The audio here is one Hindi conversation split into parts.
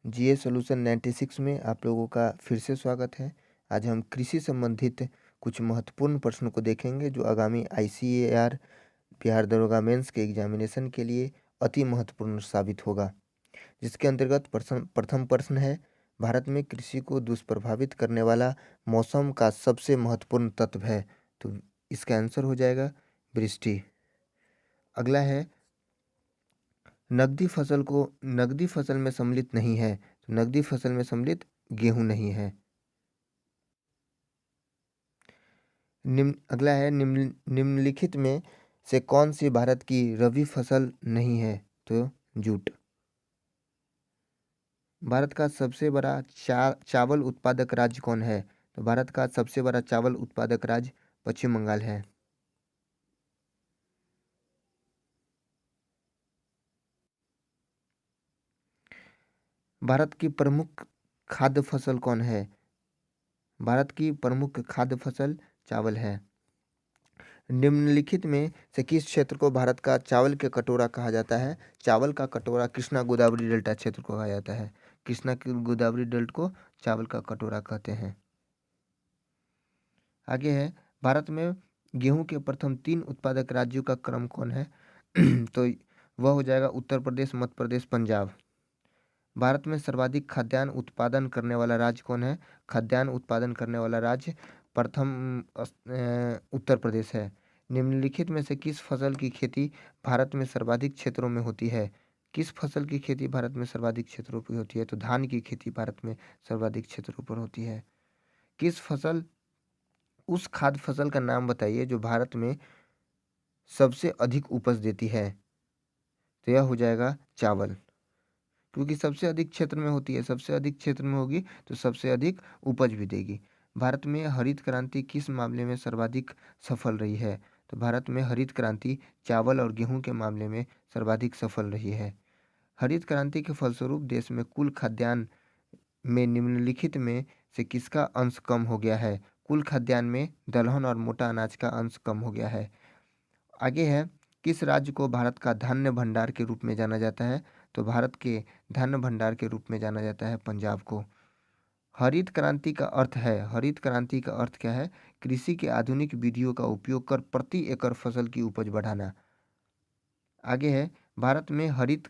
जीए सॉल्यूशन 96 में आप लोगों का फिर से स्वागत है। आज हम कृषि संबंधित कुछ महत्वपूर्ण प्रश्नों को देखेंगे जो आगामी आईसीएआर बिहार दरोगा मेंस के एग्जामिनेशन के लिए अति महत्वपूर्ण साबित होगा। जिसके अंतर्गत प्रथम प्रश्न है, भारत में कृषि को दुष्प्रभावित करने वाला मौसम का सबसे महत्वपूर्ण तत्व है। तो इसका आंसर हो जाएगा वृष्टि। अगला है, नकदी फसल में सम्मिलित नहीं है। तो नकदी फसल में सम्मिलित गेहूं नहीं है। अगला है, निम्नलिखित में से कौन सी भारत की रबी फसल नहीं है। तो जूट। भारत का सबसे बड़ा चावल उत्पादक राज्य कौन है। तो भारत का सबसे बड़ा चावल उत्पादक राज्य पश्चिम बंगाल है। भारत की प्रमुख खाद्य फसल कौन है। भारत की प्रमुख खाद्य फसल चावल है। निम्नलिखित में से किस क्षेत्र को भारत का चावल के कटोरा कहा जाता है। चावल का कटोरा कृष्णा गोदावरी डेल्टा क्षेत्र को कहा जाता है। कृष्णा की गोदावरी डेल्टा को चावल का कटोरा कहते हैं। आगे है, भारत में गेहूं के प्रथम 3 उत्पादक राज्यों का क्रम कौन है। तो वह हो जाएगा उत्तर प्रदेश, मध्य प्रदेश, पंजाब। भारत में सर्वाधिक खाद्यान्न उत्पादन करने वाला राज्य कौन है। खाद्यान्न उत्पादन करने वाला राज्य प्रथम उत्तर प्रदेश है। निम्नलिखित में से किस फसल की खेती भारत में सर्वाधिक क्षेत्रों में होती है। किस फसल की खेती भारत में सर्वाधिक क्षेत्रों पर होती है। तो धान की खेती भारत में सर्वाधिक क्षेत्रों पर होती है। उस खाद्य फसल का नाम बताइए जो भारत में सबसे अधिक उपज देती है। तो यह हो जाएगा चावल, क्योंकि सबसे अधिक क्षेत्र में होती है। सबसे अधिक क्षेत्र में होगी तो सबसे अधिक उपज भी देगी। भारत में हरित क्रांति किस मामले में सर्वाधिक सफल रही है। तो भारत में हरित क्रांति चावल और गेहूं के मामले में सर्वाधिक सफल रही है। हरित क्रांति के फलस्वरूप देश में कुल खाद्यान्न में निम्नलिखित में से किसका अंश कम हो गया है। कुल खाद्यान्न में दलहन और मोटा अनाज का अंश कम हो गया है। आगे है, किस राज्य को भारत का धान्य भंडार के रूप में जाना जाता है। तो भारत के धान्य भंडार के रूप में जाना जाता है पंजाब को। हरित क्रांति का अर्थ क्या है। कृषि के आधुनिक विधियों का उपयोग कर प्रति एकड़ फसल की उपज बढ़ाना। आगे है, भारत में हरित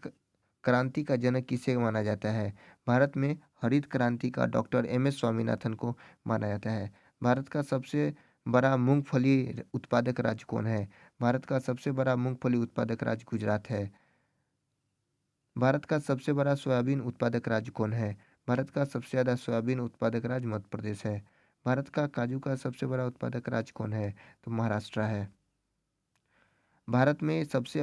क्रांति का जनक किसे माना जाता है। भारत में हरित क्रांति का डॉक्टर एम.एस. स्वामीनाथन को माना जाता है। भारत का सबसे बड़ा मूंगफली उत्पादक राज्य कौन है। भारत का सबसे बड़ा मूंगफली उत्पादक राज्य गुजरात है। भारत का सबसे बड़ा सोयाबीन उत्पादक राज्य कौन है। भारत का सबसे ज़्यादा सोयाबीन उत्पादक राज्य मध्य प्रदेश है। भारत का काजू का सबसे बड़ा उत्पादक राज्य कौन है। तो महाराष्ट्र है। भारत में सबसे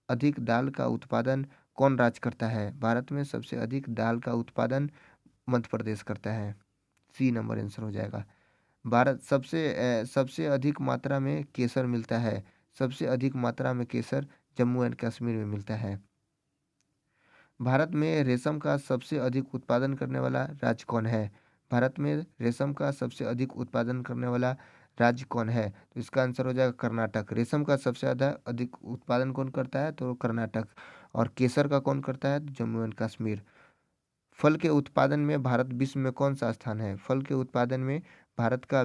अधिक दाल का उत्पादन कौन राज्य करता है। भारत में सबसे अधिक दाल का उत्पादन मध्य प्रदेश करता है। सी नंबर आंसर हो जाएगा। भारत सबसे अधिक मात्रा में केसर मिलता है। सबसे अधिक मात्रा में केसर जम्मू एंड कश्मीर में मिलता है। भारत में रेशम का सबसे अधिक उत्पादन करने वाला राज्य कौन है। भारत में रेशम का सबसे अधिक उत्पादन करने वाला राज्य कौन है। तो इसका आंसर हो जाएगा कर्नाटक। रेशम का सबसे ज़्यादा अधिक उत्पादन कौन करता है। तो कर्नाटक। और केसर का कौन करता है। तो जम्मू एंड कश्मीर। फल के उत्पादन में भारत विश्व में कौन सा स्थान है। फल के उत्पादन में भारत का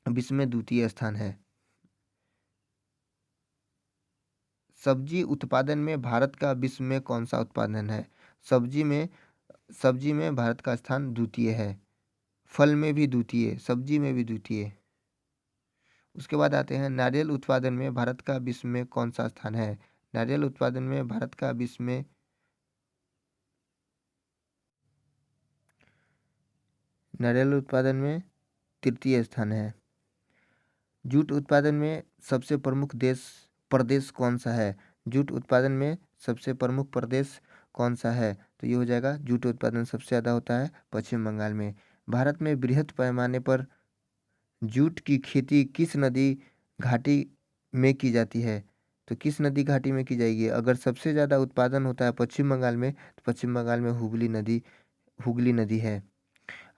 विश्व में द्वितीय स्थान है। सब्जी उत्पादन में भारत का विश्व में कौन सा उत्पादन है। सब्जी में भारत का स्थान द्वितीय है। फल में भी द्वितीय, सब्जी में भी द्वितीय। उसके बाद आते हैं, नारियल उत्पादन में भारत का विश्व में कौन सा स्थान है। नारियल उत्पादन में भारत का विश्व में नारियल उत्पादन में तृतीय स्थान है। जूट उत्पादन में सबसे प्रमुख प्रदेश कौन सा है। जूट उत्पादन में सबसे प्रमुख प्रदेश कौन सा है। तो ये हो जाएगा, जूट उत्पादन सबसे ज़्यादा होता है पश्चिम बंगाल में। भारत में बृहद पैमाने पर जूट की खेती किस नदी घाटी में की जाती है। तो किस नदी घाटी में की जाएगी। अगर सबसे ज़्यादा उत्पादन होता है पश्चिम बंगाल में, तो पश्चिम बंगाल में हुगली नदी है।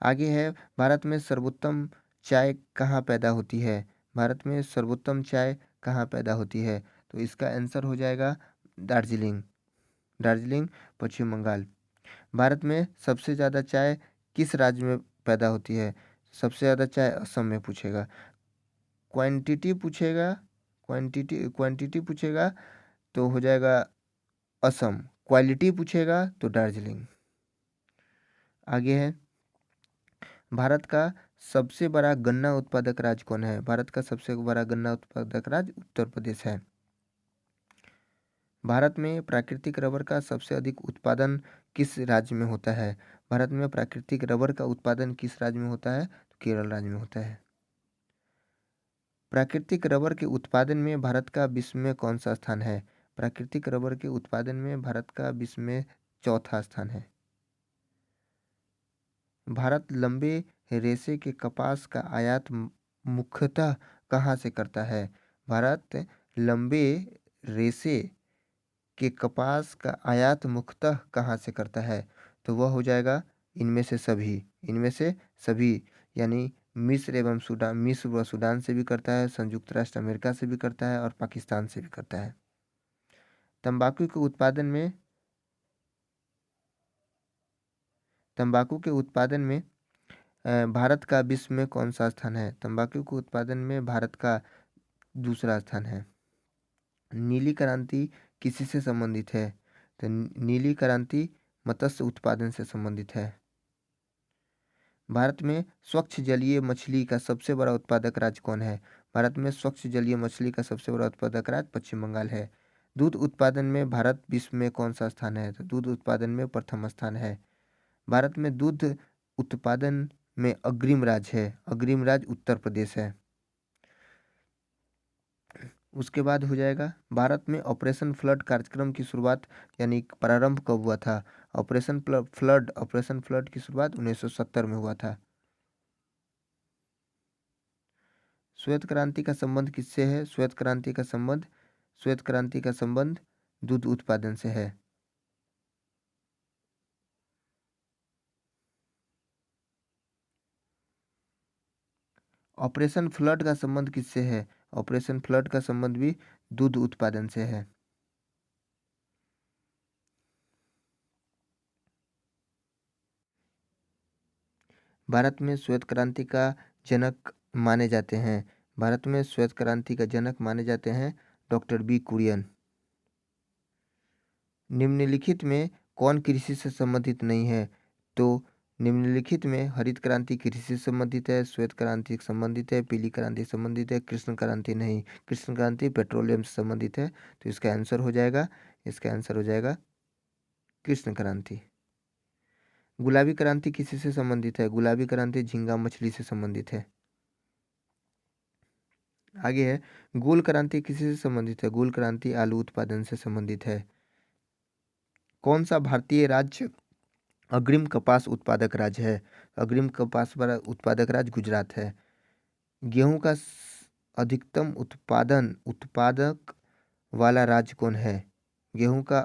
आगे है, भारत में सर्वोत्तम चाय कहाँ पैदा होती है। भारत में सर्वोत्तम चाय कहाँ पैदा होती है। तो इसका आंसर हो जाएगा दार्जिलिंग। दार्जिलिंग, पश्चिम बंगाल। भारत में सबसे ज़्यादा चाय किस राज्य में पैदा होती है? सबसे ज़्यादा चाय असम में पूछेगा। क्वांटिटी पूछेगा, क्वांटिटी पूछेगा तो हो जाएगा असम। क्वालिटी पूछेगा तो दार्जिलिंग। आगे है, भारत का सबसे बड़ा गन्ना उत्पादक राज्य कौन है? भारत का सबसे बड़ा गन्ना उत्पादक राज्य उत्तर प्रदेश है। भारत में प्राकृतिक रबर का सबसे अधिक उत्पादन किस राज्य में होता है? भारत में प्राकृतिक रबर का उत्पादन किस राज्य में होता है? तो केरल राज्य में होता है। प्राकृतिक रबर के उत्पादन में भारत का विश्व में कौन सा स्थान है? प्राकृतिक रबर के उत्पादन में भारत का विश्व में चौथा स्थान है। भारत लंबे रेशे के कपास का आयात मुख्यतः कहाँ से करता है? भारत लंबे रेशे के कपास का आयात मुख्यतः कहाँ से करता है? तो वह हो जाएगा इनमें से सभी, यानी मिस्र व सूडान से भी करता है, संयुक्त राष्ट्र अमेरिका से भी करता है और पाकिस्तान से भी करता है। तंबाकू के उत्पादन में भारत का विश्व में कौन सा स्थान है? तंबाकू के उत्पादन में भारत का दूसरा स्थान है। नीली क्रांति किसी से संबंधित है? तो नीली क्रांति मत्स्य उत्पादन से संबंधित है। भारत में स्वच्छ जलीय मछली का सबसे बड़ा उत्पादक राज्य कौन है? भारत में स्वच्छ जलीय मछली का सबसे बड़ा उत्पादक राज्य पश्चिम बंगाल है। दूध उत्पादन में भारत विश्व में कौन सा स्थान है? तो दूध उत्पादन में प्रथम स्थान है। भारत में दूध उत्पादन में अग्रिम राज्य है, अग्रिम राज्य उत्तर प्रदेश है। उसके बाद हो जाएगा, भारत में ऑपरेशन फ्लड कार्यक्रम की शुरुआत यानी प्रारंभ कब हुआ था? ऑपरेशन फ्लड की शुरुआत 1970 में हुआ था। श्वेत क्रांति का संबंध किससे है? श्वेत क्रांति का संबंध दूध उत्पादन से है। ऑपरेशन फ्लड का संबंध किससे है? ऑपरेशन फ्लड का संबंध भी दूध उत्पादन से है। भारत में श्वेत क्रांति का जनक माने जाते हैं। भारत में श्वेत क्रांति का जनक माने जाते हैं डॉक्टर बी कुरियन। निम्नलिखित में कौन कृषि से संबंधित नहीं है? तो निम्नलिखित में हरित क्रांति कृषि से संबंधित है, श्वेत क्रांति से संबंधित है, पीली क्रांति से संबंधित है, कृष्ण क्रांति नहीं। कृष्ण क्रांति पेट्रोलियम से संबंधित है, तो इसका आंसर हो जाएगा कृष्ण क्रांति। गुलाबी क्रांति किसी से संबंधित है? गुलाबी क्रांति झींगा मछली से संबंधित है। आगे है, गोल क्रांति किसी से संबंधित है? गोल क्रांति आलू उत्पादन से संबंधित है। कौन सा भारतीय राज्य अग्रिम कपास उत्पादक राज्य है? अग्रिम कपास वाला उत्पादक राज्य गुजरात है। गेहूं का अधिकतम उत्पादक वाला राज्य कौन है? गेहूं का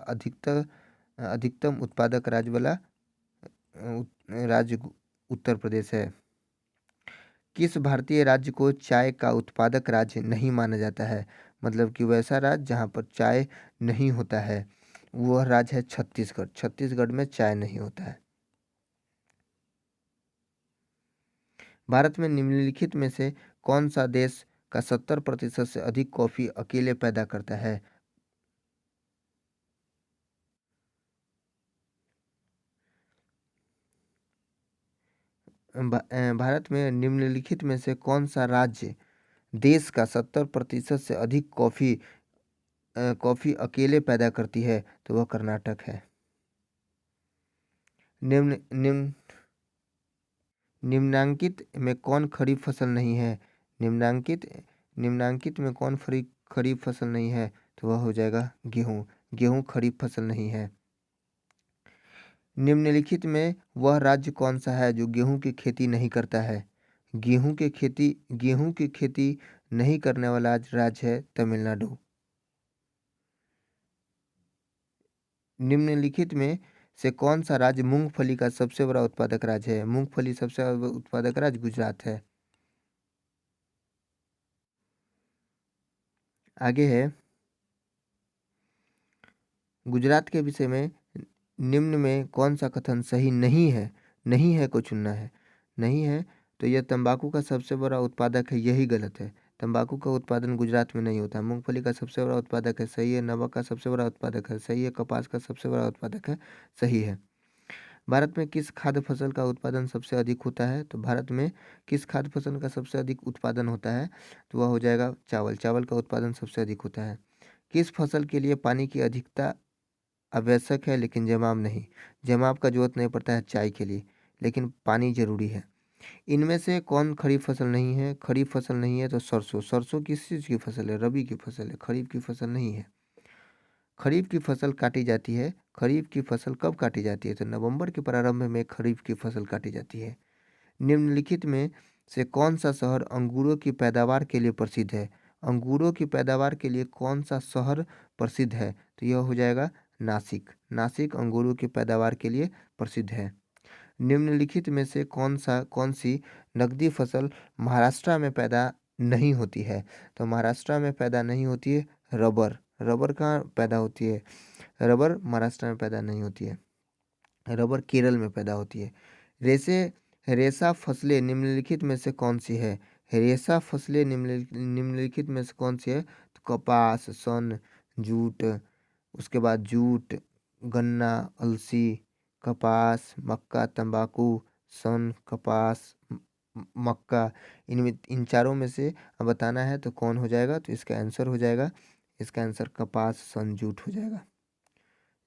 अधिकतम उत्पादक राज्य वाला राज्य उत्तर प्रदेश है। किस भारतीय राज्य को चाय का उत्पादक राज्य नहीं माना जाता है? मतलब कि वैसा राज्य जहाँ पर चाय नहीं होता है, वह राज्य है छत्तीसगढ़। छत्तीसगढ़ में चाय नहीं होता है। भारत में निम्नलिखित में से कौन सा देश का 70% से अधिक कॉफी अकेले पैदा करता है? भारत में निम्नलिखित में से कौन सा राज्य देश का 70% से अधिक कॉफी अकेले पैदा करती है? तो वह कर्नाटक है। निम्न निम्न निम्नांकित में कौन खरीफ फसल नहीं है? निम्नांकित निम्नांकित में कौन खरीफ फसल नहीं है? तो वह हो जाएगा गेहूँ। गेहूँ खरीफ फसल नहीं है। निम्नलिखित में वह राज्य कौन सा है जो गेहूं की खेती नहीं करता है? गेहूं की खेती नहीं करने वाला राज्य है तमिलनाडु। निम्नलिखित में से कौन सा राज्य मूंगफली का सबसे बड़ा उत्पादक राज्य है? मूंगफली सबसे बड़ा उत्पादक राज्य गुजरात है। आगे है, गुजरात के विषय में निम्न में कौन सा कथन सही नहीं है? नहीं है को चुनना है। नहीं है तो यह तंबाकू का सबसे बड़ा उत्पादक है, यही गलत है। तंबाकू का उत्पादन गुजरात में नहीं होता। मूंगफली का सबसे बड़ा उत्पादक है, सही है। नमक का सबसे बड़ा उत्पादक है, सही है। कपास का सबसे बड़ा उत्पादक है, सही है। भारत में किस खाद्य फसल का उत्पादन सबसे अधिक होता है? तो भारत में किस खाद्य फसल का सबसे अधिक उत्पादन होता है? तो वह हो जाएगा चावल। चावल का उत्पादन सबसे अधिक होता है। किस फसल के लिए पानी की अधिकता आवश्यक है लेकिन जमाव नहीं? जमाव का जरूरत नहीं पड़ता है चाय के लिए, लेकिन पानी जरूरी है। इनमें से कौन खरीफ फसल नहीं है? खरीफ फसल नहीं है तो सरसों। सरसों किस चीज़ की फसल है? रबी की फसल है, खरीफ की फसल नहीं है। खरीफ की फसल काटी जाती है। खरीफ की फसल कब काटी जाती है? तो नवंबर के प्रारंभ में खरीफ की फसल काटी जाती है। निम्नलिखित में से कौन सा शहर अंगूरों की पैदावार के लिए प्रसिद्ध है? अंगूरों की पैदावार के लिए कौन सा शहर प्रसिद्ध है? तो यह हो जाएगा नासिक। नासिक अंगूरों की पैदावार के लिए प्रसिद्ध है। निम्नलिखित में से कौन सी नकदी फसल महाराष्ट्र में पैदा नहीं होती है? तो महाराष्ट्र में पैदा नहीं होती है रबर। रबर कहाँ पैदा होती है? रबर महाराष्ट्र में पैदा नहीं होती है, रबर केरल में पैदा होती है। रेसे रेशा फसलें निम्नलिखित में से कौन सी है? रेशा फसलें निम्नलिखित में से कौन सी है? तो कपास, सन, जूट, उसके बाद जूट, गन्ना, अलसी, कपास, मक्का, तंबाकू, सन, कपास, मक्का। इनमें इन चारों में से अब बताना है तो कौन हो जाएगा? तो इसका आंसर हो जाएगा, इसका आंसर कपास, सन, जूट हो जाएगा।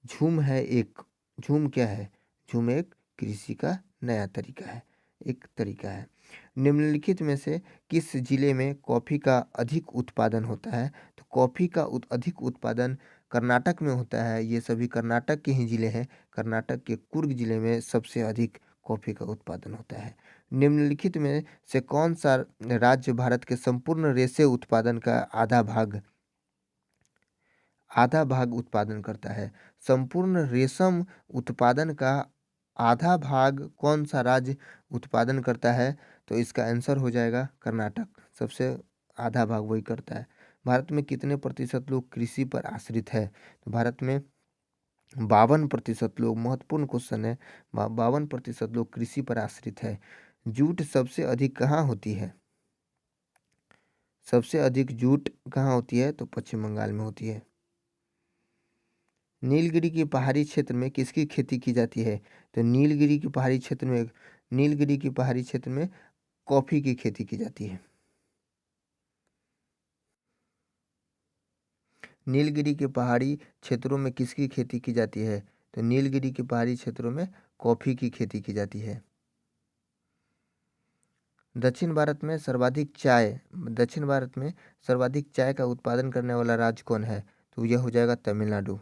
झूम है एक। झूम क्या है? झूम एक कृषि का नया तरीका है, एक तरीका है। निम्नलिखित में से किस जिले में कॉफ़ी का अधिक उत्पादन होता है? तो कॉफ़ी का अधिक उत्पादन कर्नाटक में होता है। ये सभी कर्नाटक के ही जिले हैं। कर्नाटक के कुर्ग जिले में सबसे अधिक कॉफ़ी का उत्पादन होता है। निम्नलिखित में से कौन सा राज्य भारत के संपूर्ण रेशे उत्पादन का आधा भाग उत्पादन करता है? संपूर्ण रेशम उत्पादन का आधा भाग कौन सा राज्य उत्पादन करता है? तो इसका आंसर हो जाएगा कर्नाटक। सबसे आधा भाग वही करता है। भारत में कितने प्रतिशत लोग कृषि पर आश्रित है? तो भारत में 52% लोग, महत्वपूर्ण क्वेश्चन है, 52% लोग कृषि पर आश्रित है। जूट सबसे अधिक कहाँ होती है? सबसे अधिक जूट कहाँ होती है? तो पश्चिम बंगाल में होती है। नीलगिरी की पहाड़ी क्षेत्र में किसकी खेती की जाती है? तो नीलगिरी की पहाड़ी क्षेत्र में कॉफ़ी की खेती की जाती है। नीलगिरी के पहाड़ी क्षेत्रों में किसकी खेती की जाती है? तो नीलगिरी के पहाड़ी क्षेत्रों में कॉफ़ी की खेती की जाती है। दक्षिण भारत में सर्वाधिक चाय का उत्पादन करने वाला राज्य कौन है? तो यह हो जाएगा तमिलनाडु।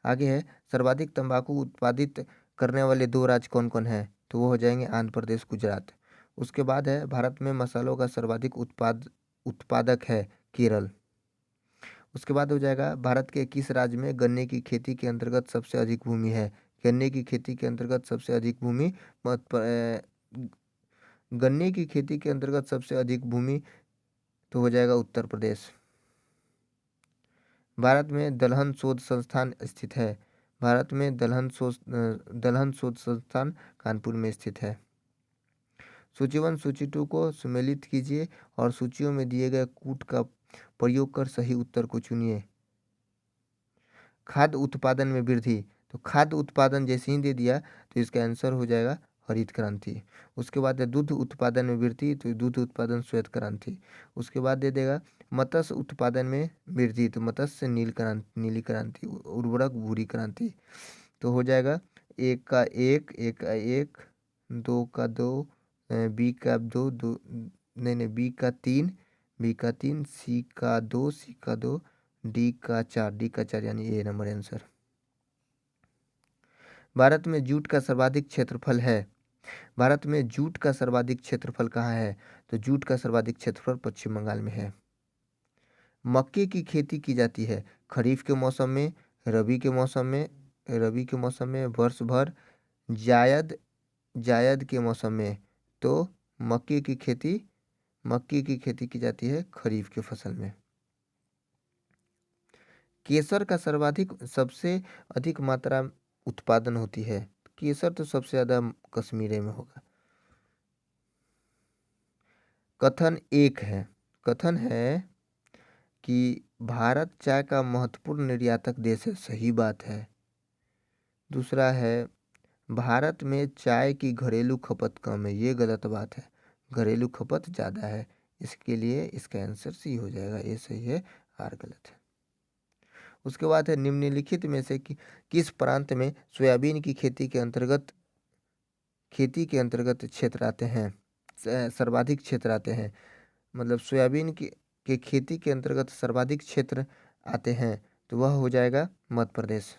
आगे है, सर्वाधिक तंबाकू उत्पादित करने वाले दो राज्य कौन कौन हैं? तो वो हो जाएंगे आंध्र प्रदेश, गुजरात। उसके बाद है, भारत में मसालों का सर्वाधिक उत्पादक है केरल। उसके बाद हो जाएगा, भारत के किस राज्य में गन्ने की खेती के अंतर्गत सबसे अधिक भूमि है? गन्ने की खेती के अंतर्गत सबसे अधिक भूमि गन्ने की खेती के अंतर्गत सबसे अधिक भूमि तो हो जाएगा उत्तर प्रदेश। भारत में दलहन शोध संस्थान स्थित है। भारत में दलहन शोध संस्थान कानपुर में स्थित है। सूची 1 सूची 2 को सम्मिलित कीजिए और सूचियों में दिए गए कूट का प्रयोग कर सही उत्तर को चुनिए। खाद्य उत्पादन में वृद्धि, तो खाद्य उत्पादन जैसे ही दे दिया तो इसका आंसर हो जाएगा हरित क्रांति। उसके बाद है दूध उत्पादन में वृद्धि, तो दूध उत्पादन श्वेत क्रांति। उसके बाद दे देगा मत्स्य उत्पादन में वृद्धि, तो मत्स्य नीली क्रांति। उर्वरक भूरी क्रांति। तो हो जाएगा एक का एक, एक का एक, दो का दो, बी का दो, दो नहीं, बी का तीन, सी का दो, डी का चार, यानी ए नंबर आंसर। भारत में जूट का सर्वाधिक क्षेत्रफल है। भारत में जूट का सर्वाधिक क्षेत्रफल कहाँ है? तो जूट का सर्वाधिक क्षेत्रफल पश्चिम बंगाल में है। मक्के की खेती की जाती है खरीफ के मौसम में, रबी के मौसम में, वर्ष भर, जायद के मौसम में। तो मक्के की खेती की जाती है खरीफ के फसल में। केसर का सर्वाधिक सबसे अधिक मात्रा उत्पादन होती है। केसर तो सबसे ज़्यादा कश्मीर में होगा। कथन एक है, कथन है कि भारत चाय का महत्वपूर्ण निर्यातक देश है, सही बात है। दूसरा है भारत में चाय की घरेलू खपत कम है, ये गलत बात है, घरेलू खपत ज़्यादा है। इसके लिए इसका आंसर सी हो जाएगा, ये सही है, आर गलत है। उसके बाद है निम्नलिखित में से किस प्रांत में सोयाबीन की खेती के अंतर्गत क्षेत्र आते हैं, सर्वाधिक क्षेत्र आते हैं। मतलब सोयाबीन के खेती के अंतर्गत सर्वाधिक क्षेत्र आते हैं, तो वह हो जाएगा मध्य प्रदेश।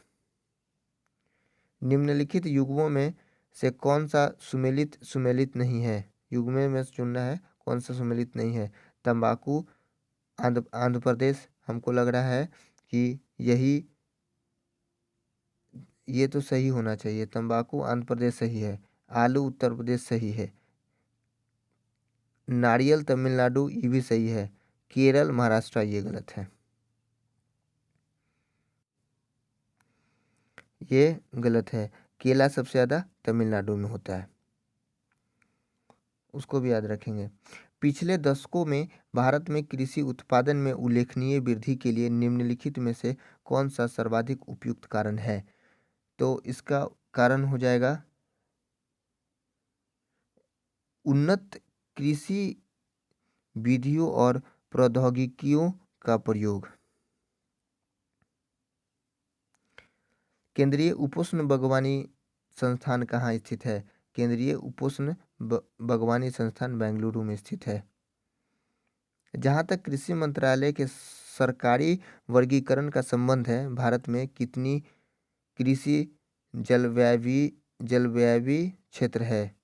निम्नलिखित युग्मों में से कौन सा सुमेलित नहीं है, युग्म में से चुनना है कौन सा सुमेलित नहीं है। तंबाकू आंध्र प्रदेश, हमको लग रहा है कि ये तो सही होना चाहिए, तंबाकू आंध्र प्रदेश सही है, आलू उत्तर प्रदेश सही है, नारियल तमिलनाडु ये भी सही है, केरल महाराष्ट्र ये गलत है, ये गलत है। केला सबसे ज़्यादा तमिलनाडु में होता है, उसको भी याद रखेंगे। पिछले दशकों में भारत में कृषि उत्पादन में उल्लेखनीय वृद्धि के लिए निम्नलिखित में से कौन सा सर्वाधिक उपयुक्त कारण है। तो इसका कारण हो जाएगा उन्नत कृषि विधियों और प्रौद्योगिकियों का प्रयोग। केंद्रीय उपोष्ण बागवानी संस्थान कहाँ स्थित है। केंद्रीय उपोष्ण बागवानी संस्थान बेंगलुरु में स्थित है। जहाँ तक कृषि मंत्रालय के सरकारी वर्गीकरण का संबंध है, भारत में कितनी कृषि जलवायवी क्षेत्र है।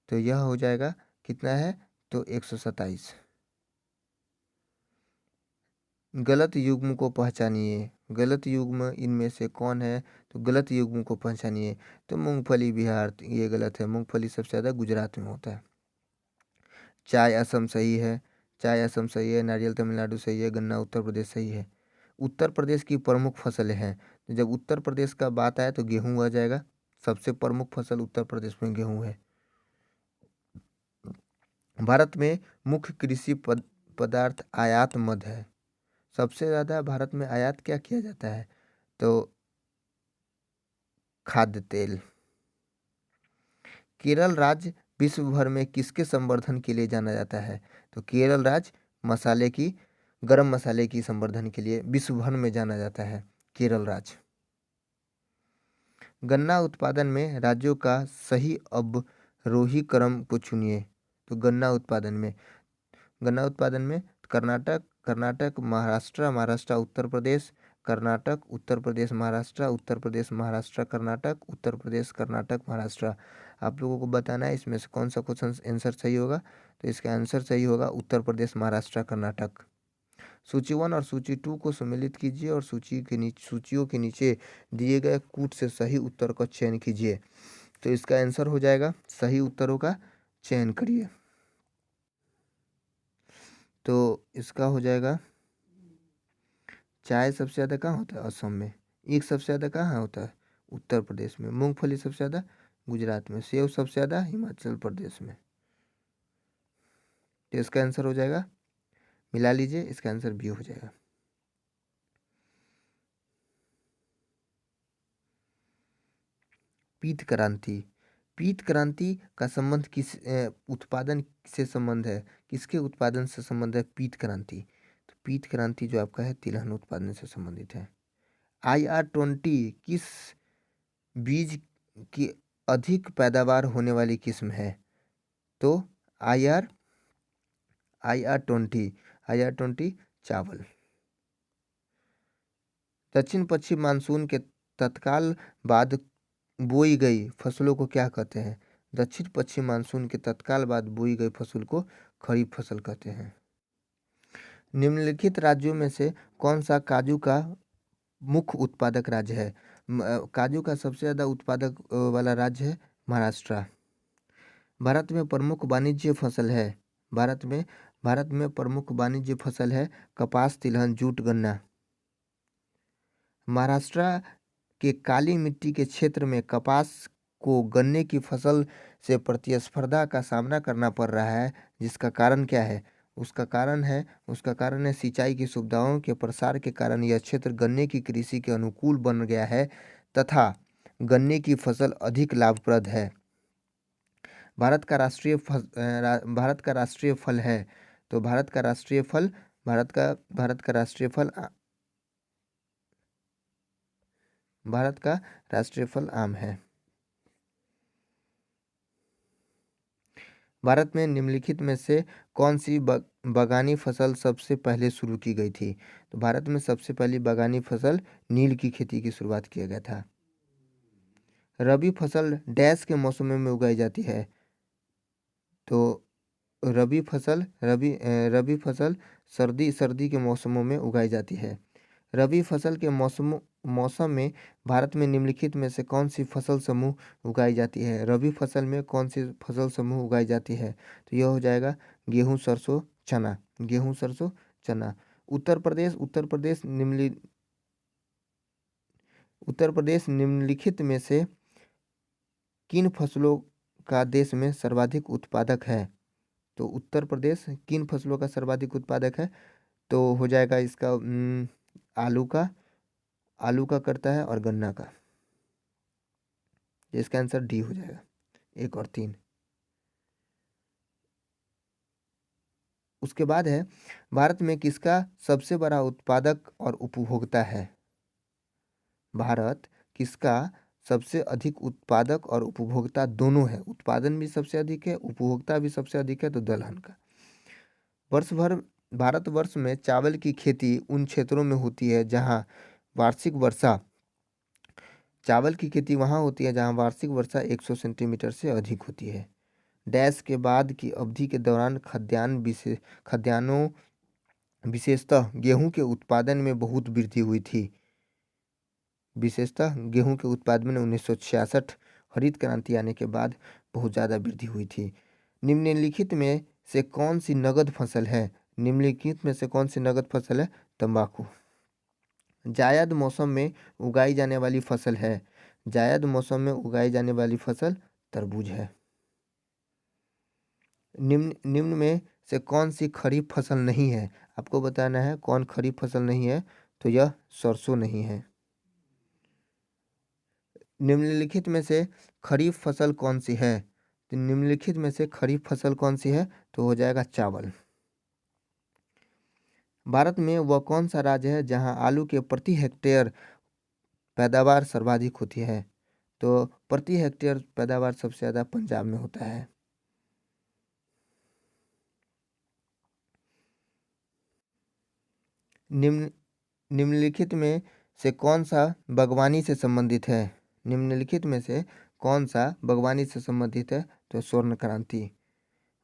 तो यह हो जाएगा कितना है, तो 127। गलत युग्म को पहचानिए, गलत युग्म इनमें से कौन है, तो गलत युग्म को पहचानिए। तो मूंगफली बिहार, ये गलत है, मूंगफली सबसे ज़्यादा गुजरात में होता है। चाय असम सही है, चाय असम सही है, नारियल तमिलनाडु सही है, गन्ना उत्तर प्रदेश सही है। उत्तर प्रदेश की प्रमुख फसलें हैं, तो जब उत्तर प्रदेश का बात आए तो गेहूँ आ जाएगा, सबसे प्रमुख फसल उत्तर प्रदेश में गेहूँ है। भारत में मुख्य कृषि पदार्थ आयात मद है, सबसे ज़्यादा भारत में आयात क्या किया जाता है, तो खाद्य तेल। केरल राज्य विश्व भर में किसके संवर्धन के लिए जाना जाता है, तो केरल राज्य गरम मसाले की संवर्धन के लिए विश्व भर में जाना जाता है केरल राज्य। गन्ना उत्पादन में राज्यों का सही अवरोही क्रम को चुनिए। तो गन्ना उत्पादन में कर्नाटक महाराष्ट्र उत्तर प्रदेश, कर्नाटक उत्तर प्रदेश महाराष्ट्र, उत्तर प्रदेश महाराष्ट्र कर्नाटक, उत्तर प्रदेश कर्नाटक महाराष्ट्र। आप लोगों को बताना है इसमें से कौन सा क्वेश्चन आंसर सही होगा। तो इसका आंसर सही होगा उत्तर प्रदेश महाराष्ट्र कर्नाटक। सूची 1 और सूची 2 को सम्मिलित कीजिए और सूचियों के नीचे दिए गए कूट से सही उत्तर का चयन कीजिए। तो इसका आंसर हो जाएगा, सही उत्तरों का चयन करिए। तो इसका हो जाएगा, चाय सबसे ज़्यादा कहाँ होता है, असम में। ईख सबसे ज़्यादा कहाँ होता है, उत्तर प्रदेश में। मूंगफली सबसे ज़्यादा गुजरात में। सेब सबसे ज़्यादा हिमाचल प्रदेश में। तो इसका आंसर हो जाएगा, मिला लीजिए, इसका आंसर बी हो जाएगा। पीत क्रांति, पीत क्रांति का संबंध किस उत्पादन से संबंध है, किसके उत्पादन से संबंध है पीत क्रांति। तो पीत क्रांति जो आपका है तिलहन उत्पादन से संबंधित है। IR-20 किस बीज की अधिक पैदावार होने वाली किस्म है, तो IR-20 चावल। दक्षिण पश्चिम मानसून के तत्काल बाद बोई गई फसलों को क्या कहते हैं। दक्षिण पश्चिम मानसून के तत्काल बाद बोई गई फसल को खरीफ फसल कहते हैं। निम्नलिखित राज्यों में से कौन सा काजू का मुख्य उत्पादक राज्य है। काजू का सबसे ज़्यादा उत्पादक वाला राज्य है महाराष्ट्र। भारत में प्रमुख वाणिज्य फसल है, भारत में प्रमुख वाणिज्य फसल है कपास, तिलहन, जूट, गन्ना। महाराष्ट्र के काली मिट्टी के क्षेत्र में कपास को गन्ने की फसल से प्रतिस्पर्धा का सामना करना पड़ रहा है, जिसका कारण क्या है? उसका कारण है सिंचाई की सुविधाओं के प्रसार के कारण यह क्षेत्र गन्ने की कृषि के अनुकूल बन गया है तथा गन्ने की फसल अधिक लाभप्रद है। भारत का राष्ट्रीय फल है। तो भारत का राष्ट्रीय फल आम है। भारत में निम्नलिखित में से कौन सी बागानी फसल सबसे पहले शुरू की गई थी? तो भारत में सबसे पहली बागानी फसल नील की खेती की शुरुआत किया गया था। रबी फसल डैश के मौसमों में उगाई जाती है? तो रबी फसल सर्दी के मौसमों में उगाई जाती है। रबी फसल के मौसम में भारत में निम्नलिखित में से कौन सी फसल समूह उगाई जाती है? रबी फसल में कौन सी फसल समूह उगाई जाती है? तो यह हो जाएगा गेहूँ, सरसों, चना। उत्तर प्रदेश निम्नलिखित में से किन फसलों का देश में सर्वाधिक उत्पादक है? तो उत्तर प्रदेश किन फसलों का सर्वाधिक उत्पादक है? तो हो जाएगा इसका आलू का करता है और गन्ना का। इसका आंसर डी हो जाएगा, 1 और 3। उसके बाद है भारत में किसका सबसे बड़ा उत्पादक और उपभोक्ता है? भारत किसका सबसे अधिक उत्पादक और उपभोक्ता दोनों है? उत्पादन भी सबसे अधिक है, उपभोक्ता भी सबसे अधिक है, तो दलहन का। भारतवर्ष में चावल की खेती उन क्षेत्रों में होती है जहां वार्षिक वर्षा चावल की खेती वहां होती है जहां वार्षिक वर्षा 100 सेंटीमीटर से अधिक होती है। डैश के बाद की अवधि के दौरान खाद्यान्नों विशेषतः गेहूं के उत्पादन में बहुत वृद्धि हुई थी। विशेषतः गेहूं के उत्पादन में 1966 हरित क्रांति आने के बाद बहुत ज़्यादा वृद्धि हुई थी। निम्नलिखित में से कौन सी नगद फसल है? तंबाकू। जायद मौसम में उगाई जाने वाली फसल है। तरबूज है। निम्न में से कौन सी खरीफ फसल नहीं है? आपको बताना है कौन खरीफ फसल नहीं है, तो यह सरसों नहीं है। निम्नलिखित में से खरीफ फसल कौन सी है? तो हो जाएगा चावल। भारत में वह कौन सा राज्य है जहां आलू के प्रति हेक्टेयर पैदावार सर्वाधिक होती है? तो प्रति हेक्टेयर पैदावार सबसे ज़्यादा पंजाब में होता है। निम्नलिखित में से कौन सा बागवानी से संबंधित है? तो स्वर्ण क्रांति।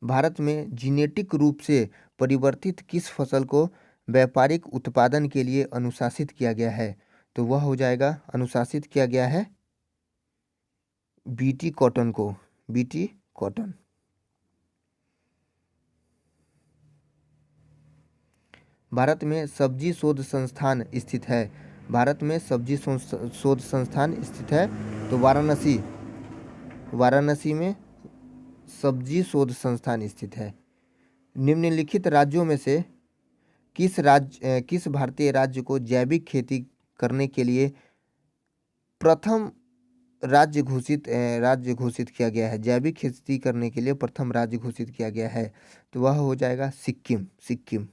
भारत में जीनेटिक रूप से परिवर्तित किस फसल को व्यापारिक उत्पादन के लिए अनुशासित किया गया है? तो वह हो जाएगा अनुशासित किया गया है बीटी कॉटन को। भारत में सब्जी शोध संस्थान स्थित है। तो वाराणसी में सब्जी शोध संस्थान स्थित है। निम्नलिखित राज्यों में से किस भारतीय राज्य को जैविक खेती करने के लिए प्रथम राज्य घोषित किया गया है? जैविक खेती करने के लिए प्रथम राज्य घोषित किया गया है, तो वह हो जाएगा सिक्किम।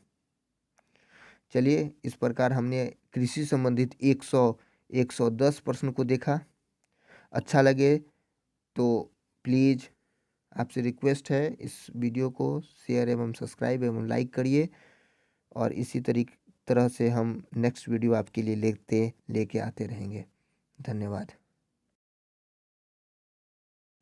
चलिए, इस प्रकार हमने कृषि संबंधित 110 प्रश्न को देखा। अच्छा लगे तो प्लीज़ आपसे रिक्वेस्ट है, इस वीडियो को शेयर एवं सब्सक्राइब एवं लाइक करिए, और इसी तरह से हम नेक्स्ट वीडियो आपके लिए लेके आते रहेंगे। धन्यवाद।